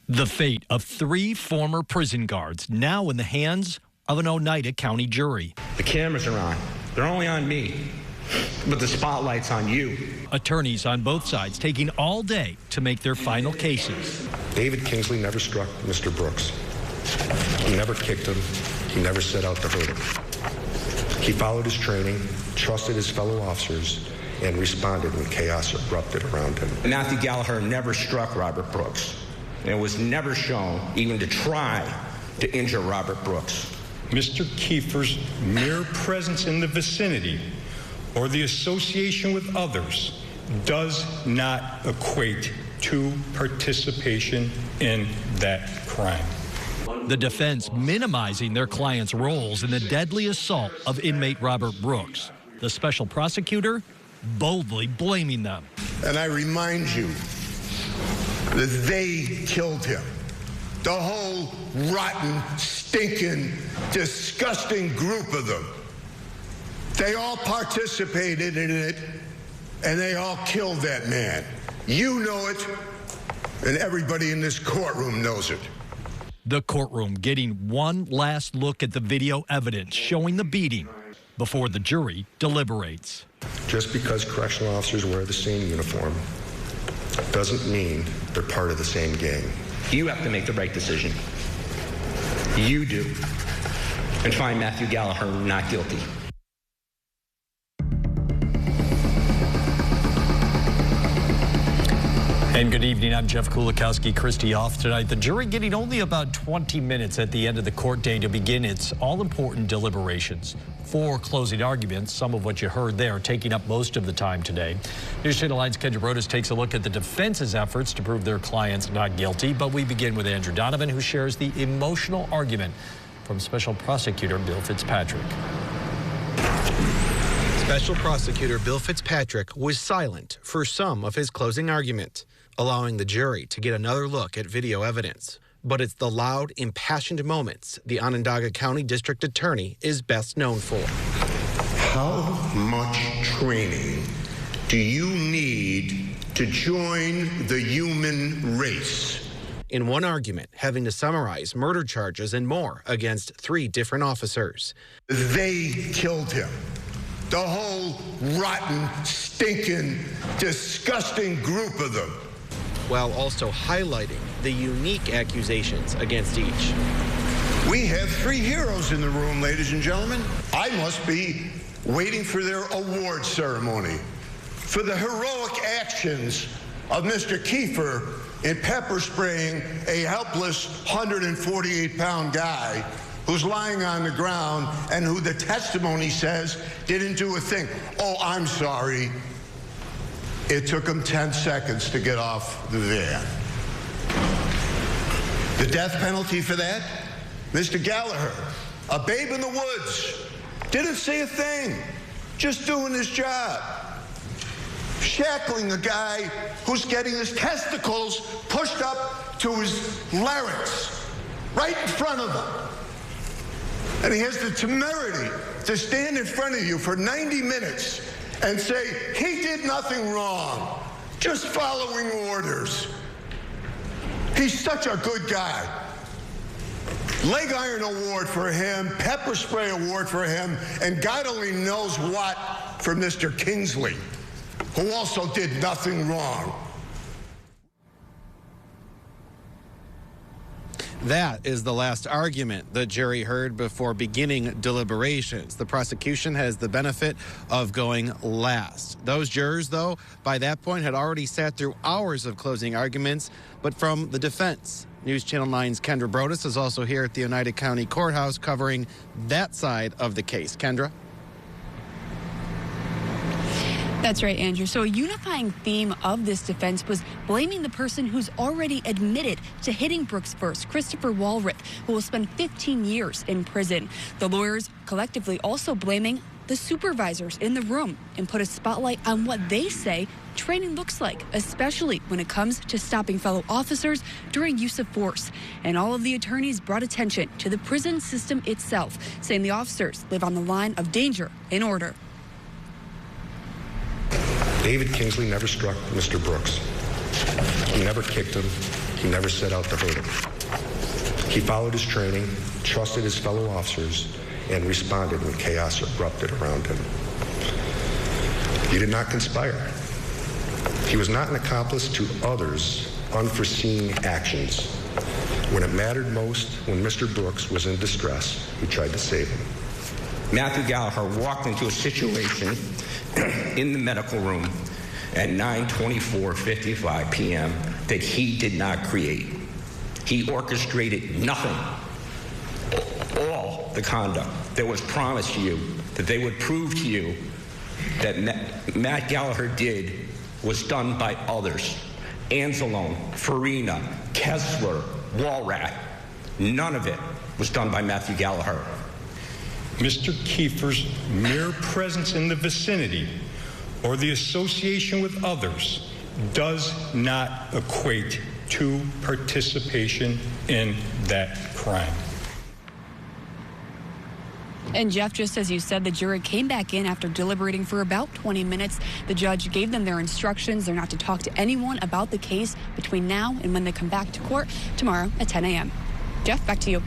The fate of 3 former prison guards now in the hands of an Oneida County jury. The cameras are on. They're only on me, but the spotlight's on you. Attorneys on both sides taking all day to make their final cases. David Kingsley never struck Mr. Brooks. He never kicked him. He never set out to hurt him. He followed his training, trusted his fellow officers, and responded when chaos erupted around him. Matthew Gallagher never struck Robert Brooks, and was never shown even to try to injure Robert Brooks. Mr. Kiefer's mere presence in the vicinity or the association with others does not equate to participation in that crime. The defense minimizing their clients' roles in the deadly assault of inmate Robert Brooks. The special prosecutor boldly blaming them. And I remind you that they killed him. The whole rotten, stinking, disgusting group of them. They all participated in it, and they all killed that man. You know it, and everybody in this courtroom knows it. The courtroom getting one last look at the video evidence showing the beating before the jury deliberates. Just because correctional officers wear the same uniform doesn't mean they're part of the same gang. You have to make the right decision. You do. And find Matthew Gallagher not guilty. And good evening, I'm Jeff Kulikowski. Christie off tonight. The jury getting only about 20 minutes at the end of the court day to begin its all-important deliberations. 4 closing arguments, some of what you heard there, taking up most of the time today. News Channel 9's Kendra Broadus takes a look at the defense's efforts to prove their clients not guilty. But we begin with Andrew Donovan, who shares the emotional argument from Special Prosecutor Bill Fitzpatrick. Special Prosecutor Bill Fitzpatrick was silent for some of his closing argument, allowing the jury to get another look at video evidence. But it's the loud, impassioned moments the Onondaga County District Attorney is best known for. How much training do you need to join the human race? In one argument, having to summarize murder charges and more against 3 different officers. They killed him. The whole rotten, stinking, disgusting group of them. While also highlighting the unique accusations against each. We have 3 heroes in the room, ladies and gentlemen. I must be waiting for their award ceremony for the heroic actions of Mr. Kiefer in pepper spraying a helpless 148-pound guy who's lying on the ground and who the testimony says didn't do a thing. Oh, I'm sorry. It took him 10 seconds to get off the van. The death penalty for that? Mr. Gallagher, a babe in the woods, didn't say a thing, just doing his job. Shackling a guy who's getting his testicles pushed up to his larynx, right in front of him. And he has the temerity to stand in front of you for 90 minutes and say, he did nothing wrong, just following orders. He's such a good guy. Leg iron award for him, pepper spray award for him, and God only knows what for Mr. Kingsley, who also did nothing wrong. That is the last argument the jury heard before beginning deliberations. The prosecution has the benefit of going last. Those jurors, though, by that point had already sat through hours of closing arguments, but from the defense. News Channel 9's Kendra Broadus is also here at the Oneida County Courthouse covering that side of the case. Kendra? That's right, Andrew. So a unifying theme of this defense was blaming the person who's already admitted to hitting Brooks first, Christopher Walrith, who will spend 15 years in prison. The lawyers collectively also blaming the supervisors in the room and put a spotlight on what they say training looks like, especially when it comes to stopping fellow officers during use of force. And all of the attorneys brought attention to the prison system itself, saying the officers live on the line of danger and order. David Kingsley never struck Mr. Brooks. He never kicked him. He never set out to hurt him. He followed his training, trusted his fellow officers, and responded when chaos erupted around him. He did not conspire. He was not an accomplice to others' unforeseen actions. When it mattered most, when Mr. Brooks was in distress, he tried to save him. Matthew Gallagher walked into a situation in the medical room at 9:24:55 p.m. that he did not create. He orchestrated nothing. All the conduct that was promised to you, that they would prove to you that Matt Gallagher did, was done by others. Anzalone, Farina, Kessler, Walrat. None of it was done by Matthew Gallagher. Mr. Kiefer's mere presence in the vicinity or the association with others does not equate to participation in that crime. And Jeff, just as you said, the jury came back in after deliberating for about 20 minutes. The judge gave them their instructions. They're not to talk to anyone about the case between now and when they come back to court tomorrow at 10 a.m. Jeff, back to you.